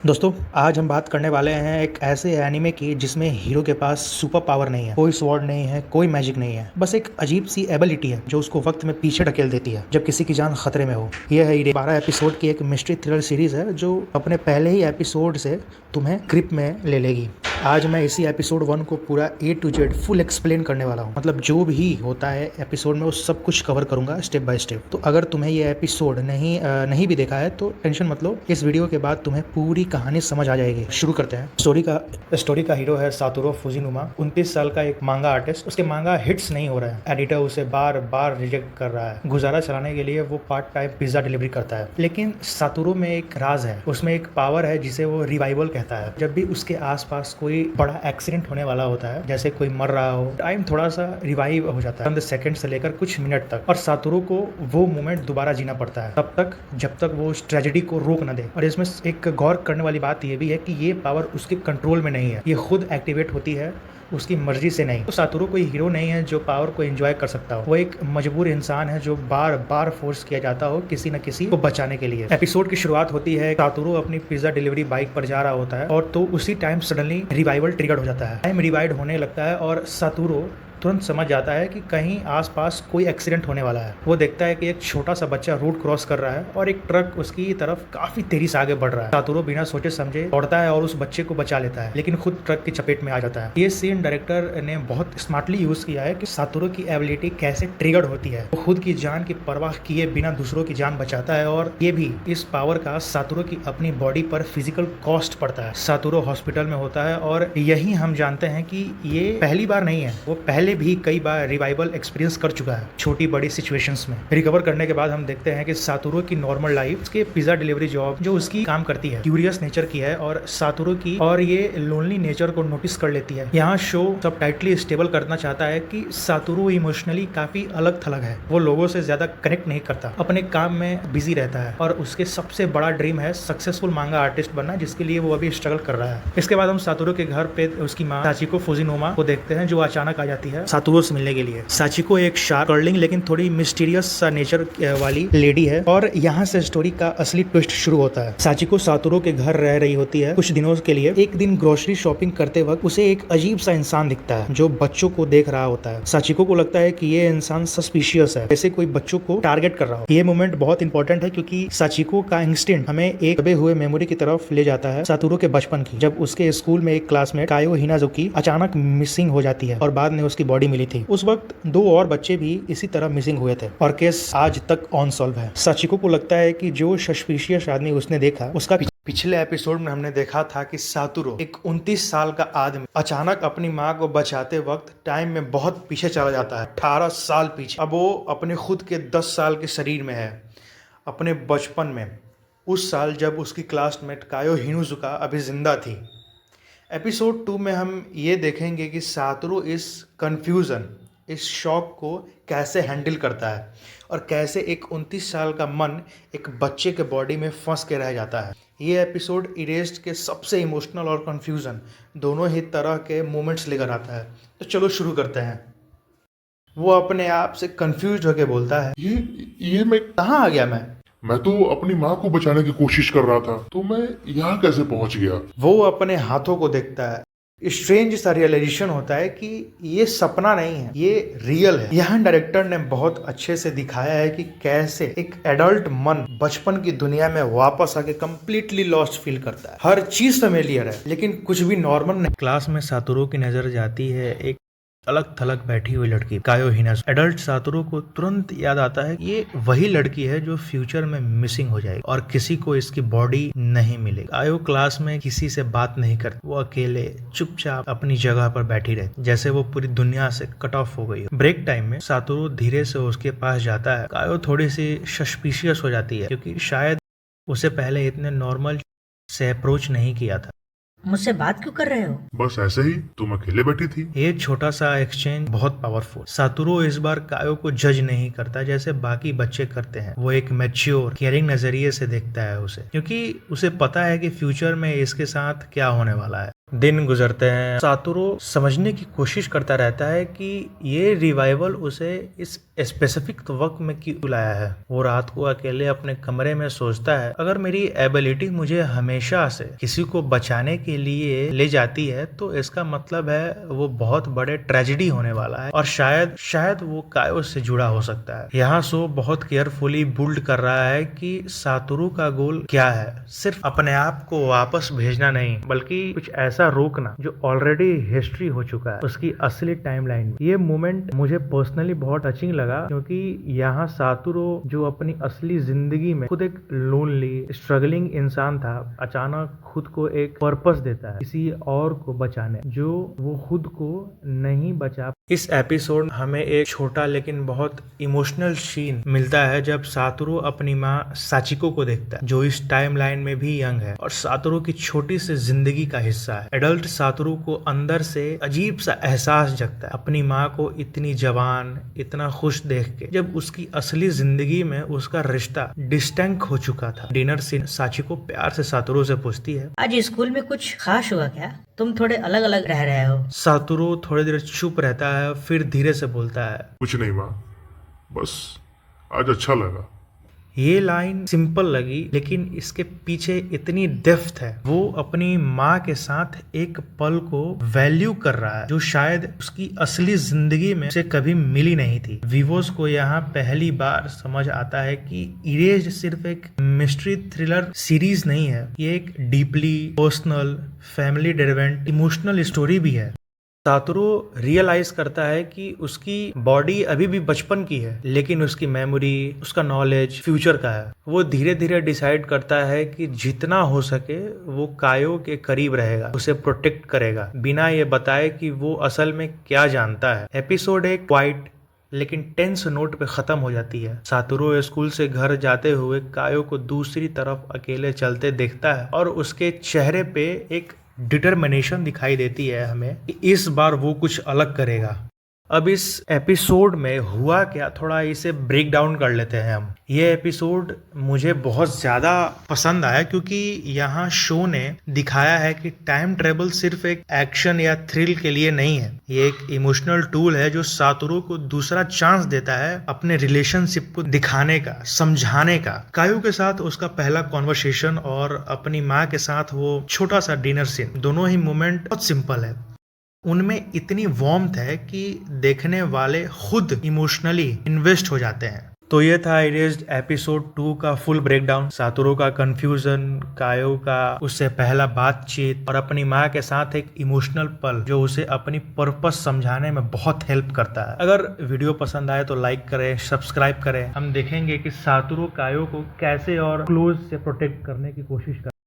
दोस्तों आज हम बात करने वाले हैं एक ऐसे एनीमे की जिसमें हीरो के पास सुपर पावर नहीं है, कोई स्वॉर्ड नहीं है, कोई मैजिक नहीं है, बस एक अजीब सी एबिलिटी है जो उसको वक्त में पीछे ढकेल देती है जब किसी की जान खतरे में हो। यह है 12 एपिसोड की एक मिस्ट्री थ्रिलर सीरीज है जो अपने पहले ही एपिसोड से तुम्हें ग्रिप में ले लेगी। आज मैं इसी एपिसोड 1 को पूरा A to Z full explain करने वाला हूँ, मतलब जो भी होता है एपिसोड में वो सब कुछ कवर करूंगा स्टेप बाय स्टेप। तो अगर तुम्हें ये एपिसोड नहीं भी देखा है तो टेंशन मत लो, इस वीडियो के बाद तुम्हें पूरी कहानी समझ आ जाएगी। शुरू करते हैं। स्टोरी का हीरो है सातोरू फुजिनुमा, 29 साल का एक मांगा आर्टिस्ट। उसके मांगा हिट्स नहीं हो रहा है, एडिटर उसे बार बार रिजेक्ट कर रहा है। गुजारा चलाने के लिए वो पार्ट टाइम पिज्जा डिलीवरी करता है, लेकिन सातोरू में एक राज है, उसमें एक पावर है जिसे वो रिवाइवल कहता है। जब भी उसके आसपास कोई बड़ा एक्सीडेंट होने वाला होता है, जैसे कोई मर रहा हो, टाइम थोड़ा सा रिवाइव हो जाता है, चंद सेकंड से लेकर कुछ मिनट तक, और सातोरू को वो मोमेंट दोबारा जीना पड़ता है तब तक जब तक वो उस ट्रेजेडी को रोक न दे। और इसमें एक गौर करने वाली बात ये भी है कि ये पावर उसके कंट्रोल में नहीं है, ये खुद एक्टिवेट होती है उसकी मर्जी से नहीं। तो सातोरू कोई हीरो नहीं है जो पावर को एंजॉय कर सकता हो, वो एक मजबूर इंसान है जो बार बार फोर्स किया जाता हो किसी न किसी को बचाने के लिए। एपिसोड की शुरुआत होती है, सातोरू अपनी पिज्जा डिलीवरी बाइक पर जा रहा होता है और तो उसी टाइम सडनली रिवाइवल ट्रिगर हो जाता है। टाइम रिवाइड होने लगता है और सातोरू तुरंत समझ जाता है कि कहीं आसपास कोई एक्सीडेंट होने वाला है। वो देखता है कि एक छोटा सा बच्चा रोड क्रॉस कर रहा है और एक ट्रक उसकी तरफ काफी तेजी से आगे बढ़ रहा है। सातोरू बिना सोचे समझे दौड़ता है और उस बच्चे को बचा लेता है, लेकिन खुद ट्रक की चपेट में आ जाता है। ये सीन डायरेक्टर ने बहुत स्मार्टली यूज किया है कि सातोरू की एबिलिटी कैसे ट्रिगर होती है। वो खुद की जान की परवाह किए बिना दूसरों की जान बचाता है, और ये भी इस पावर का सातोरू की अपनी बॉडी पर फिजिकल कॉस्ट पड़ता है। सातोरू हॉस्पिटल में होता है और यही हम जानते हैं कि ये पहली बार नहीं है, वो पहले भी कई बार रिवाइवल एक्सपीरियंस कर चुका है छोटी बड़ी सिचुएशंस में। रिकवर करने के बाद हम देखते हैं कि सातोरू की नॉर्मल लाइफ, उसके पिज्जा डिलीवरी जॉब जो उसकी काम करती है, क्यूरियस नेचर की है और सातोरू की और ये लोनली नेचर को नोटिस कर लेती है। यहाँ शो सब टाइटली स्टेबल करना चाहता है कि सातोरू इमोशनली काफी अलग थलग है, वो लोगों से ज्यादा कनेक्ट नहीं करता, अपने काम में बिजी रहता है और उसके सबसे बड़ा ड्रीम है सक्सेसफुल मांगा आर्टिस्ट बनना, जिसके लिए वो अभी स्ट्रगल कर रहा है। इसके बाद हम सातोरू के घर पे उसकी माँ साचिको फुजिनुमा को देखते हैं जो अचानक आ जाती है सातोरू से मिलने के लिए। साचिको एक शार्प, कर्लिंग लेकिन थोड़ी मिस्टीरियस सा नेचर वाली लेडी है और यहाँ से स्टोरी का असली ट्विस्ट शुरू होता है। साचिको सातोरू के घर रह रही होती है कुछ दिनों के लिए। एक दिन ग्रोसरी शॉपिंग करते वक्त उसे एक अजीब सा इंसान दिखता है जो बच्चों को देख रहा होता है। साचिको को लगता है कि ये इंसान सस्पिशियस है, जैसे कोई बच्चों को टारगेट कर रहा हो। ये मोमेंट बहुत इंपॉर्टेंट है क्योंकि साचिको का इंस्टिंक्ट हमें एक दबे हुए मेमोरी की तरफ ले जाता है, सातोरू के बचपन की, जब उसके स्कूल में एक क्लासमेट कायो हिनाजुकी अचानक मिसिंग हो जाती है और बाद में उसकी बॉडी मिली थी। उस वक्त 2 और बच्चे भी इसी तरह मिसिंग हुए थे और केस आज तक अनसॉल्व है। साचिको को लगता है कि जो सस्पिशियस आदमी उसने देखा उसका पिछले एपिसोड में हमने देखा था कि सातोरू एक 29 साल का आदमी अचानक अपनी माँ को बचाते वक्त टाइम में बहुत पीछे चला जाता है, 18 साल पीछे। अब वो अपने खुद के 10 साल के शरीर में है, अपने बचपन में, उस साल जब उसकी क्लासमेट कायो हिनाजुका अभी जिंदा थी। एपिसोड 2 में हम ये देखेंगे कि सातोरू इस कंफ्यूजन, इस शॉक को कैसे हैंडल करता है और कैसे एक 29 साल का मन एक बच्चे के बॉडी में फंस के रह जाता है। ये एपिसोड इरेस्ट के सबसे इमोशनल और कंफ्यूजन दोनों ही तरह के मोमेंट्स लेकर आता है। तो चलो शुरू करते हैं। वो अपने आप से कंफ्यूज होकर बोलता है, ये मैं कहाँ आ गया मैं तो अपनी माँ को बचाने की कोशिश कर रहा था, तो मैं यहाँ कैसे पहुँच गया। वो अपने हाथों को देखता है। स्ट्रेंज सा रियलाइजेशन होता है कि ये सपना नहीं है, ये रियल है। यहाँ डायरेक्टर ने बहुत अच्छे से दिखाया है कि कैसे एक एडल्ट मन बचपन की दुनिया में वापस आके कंप्लीटली लॉस्ट फील करता है। हर चीज फेमिलियर है लेकिन कुछ भी नॉर्मल नहीं। क्लास में सातोरू की नजर जाती है एक अलग थलग बैठी हुई लड़की, कायो हिनाजुकी। एडल्ट सातोरू को तुरंत याद आता है ये वही लड़की है जो फ्यूचर में मिसिंग हो जाएगी और किसी को इसकी बॉडी नहीं मिलेगी। कायो क्लास में किसी से बात नहीं करती, वो अकेले चुपचाप अपनी जगह पर बैठी रहती, जैसे वो पूरी दुनिया से कट ऑफ हो गई हो। ब्रेक टाइम में सातोरू धीरे से उसके पास जाता है। कायो थोड़ी सी सस्पिशियस हो जाती है क्योंकि शायद उसे पहले इतने नॉर्मल से अप्रोच नहीं किया था। मुझसे बात क्यों कर रहे हो? बस ऐसे ही, तुम अकेले बैठी थी। ये छोटा सा एक्सचेंज बहुत पावरफुल। सातोरू इस बार कायो को जज नहीं करता जैसे बाकी बच्चे करते हैं, वो एक मैच्योर केयरिंग नजरिए से देखता है उसे, क्योंकि उसे पता है कि फ्यूचर में इसके साथ क्या होने वाला है। दिन गुजरते हैं, सातोरू समझने की कोशिश करता रहता है कि ये रिवाइवल उसे इस स्पेसिफिक वक्त में क्यों लाया है। वो रात को अकेले अपने कमरे में सोचता है, अगर मेरी एबिलिटी मुझे हमेशा से किसी को बचाने के लिए ले जाती है तो इसका मतलब है वो बहुत बड़े ट्रेजेडी होने वाला है और शायद वो कायो से जुड़ा हो सकता है। यहाँ शो बहुत केयरफुली बिल्ड कर रहा है कि सातोरू का गोल क्या है, सिर्फ अपने आप को वापस भेजना नहीं बल्कि कुछ ऐसा रोकना जो ऑलरेडी हिस्ट्री हो चुका है उसकी असली टाइमलाइन में। ये मोमेंट मुझे पर्सनली बहुत टचिंग लगा क्योंकि यहाँ सातोरू जो अपनी असली जिंदगी में खुद एक लोनली स्ट्रगलिंग इंसान था, अचानक खुद को एक पर्पस देता है किसी और को बचाने जो वो खुद को नहीं बचा। इस एपिसोड हमें एक छोटा लेकिन बहुत इमोशनल सीन मिलता है जब सातोरू अपनी माँ साचिको को देखता है जो इस टाइमलाइन में भी यंग है और सातोरू की छोटी सी जिंदगी का हिस्सा है। एडल्ट सातोरू को अंदर से अजीब सा एहसास जगता है अपनी माँ को इतनी जवान इतना खुश देख के, जब उसकी असली जिंदगी में उसका रिश्ता डिस्टेंट हो चुका था। डिनर सीन साचिको प्यार से सातोरू से पूछती है, आज स्कूल में कुछ खास हुआ क्या? तुम थोड़े अलग अलग रह रहे हो। सातोरू थोड़ी देर चुप रहता है फिर धीरे से बोलता है, कुछ नहीं माँ, बस आज अच्छा लगा। ये लाइन सिंपल लगी लेकिन इसके पीछे इतनी डेप्थ है। वो अपनी माँ के साथ एक पल को वैल्यू कर रहा है जो शायद उसकी असली जिंदगी में उसे कभी मिली नहीं थी। विवोस को यहाँ पहली बार समझ आता है कि इरेज सिर्फ एक मिस्ट्री थ्रिलर सीरीज नहीं है, ये एक deeply personal family driven emotional story भी है। सातोरू रियलाइज करता है कि उसकी बॉडी अभी भी बचपन की है लेकिन उसकी मेमोरी, उसका नॉलेज फ्यूचर का है। वो धीरे धीरे डिसाइड करता है कि जितना हो सके वो कायो के करीब रहेगा, उसे प्रोटेक्ट करेगा बिना ये बताए कि वो असल में क्या जानता है। एपिसोड एक क्वाइट लेकिन टेंस नोट पे खत्म हो जाती है। सातोरू स्कूल से घर जाते हुए कायो को दूसरी तरफ अकेले चलते देखता है और उसके चेहरे पे एक डिटर्मिनेशन दिखाई देती है हमें कि इस बार वो कुछ अलग करेगा। अब इस एपिसोड में हुआ क्या, थोड़ा इसे ब्रेक डाउन कर लेते हैं हम। ये एपिसोड मुझे बहुत ज़्यादा पसंद आया क्योंकि यहाँ शो ने दिखाया है कि टाइम ट्रेवल सिर्फ एक एक्शन या थ्रिल के लिए नहीं है, ये एक इमोशनल टूल है जो सातोरू को दूसरा चांस देता है अपने रिलेशनशिप को दिखाने का, समझाने का। कायो के साथ उसका पहला कॉन्वर्सेशन और अपनी माँ के साथ वो छोटा सा डिनर सीन, दोनों ही मोमेंट बहुत सिंपल है, उनमें इतनी वार्मथ है कि देखने वाले खुद इमोशनली इन्वेस्ट हो जाते हैं। तो ये था इरेज्ड एपिसोड 2 का फुल ब्रेकडाउन। सातोरू का कंफ्यूजन, कायो का उससे पहला बातचीत और अपनी माँ के साथ एक इमोशनल पल जो उसे अपनी पर्पस समझाने में बहुत हेल्प करता है। अगर वीडियो पसंद आए तो लाइक करें, सब्सक्राइब करें। हम देखेंगे कि सातोरू कायो को कैसे और क्लोज से प्रोटेक्ट करने की कोशिश कर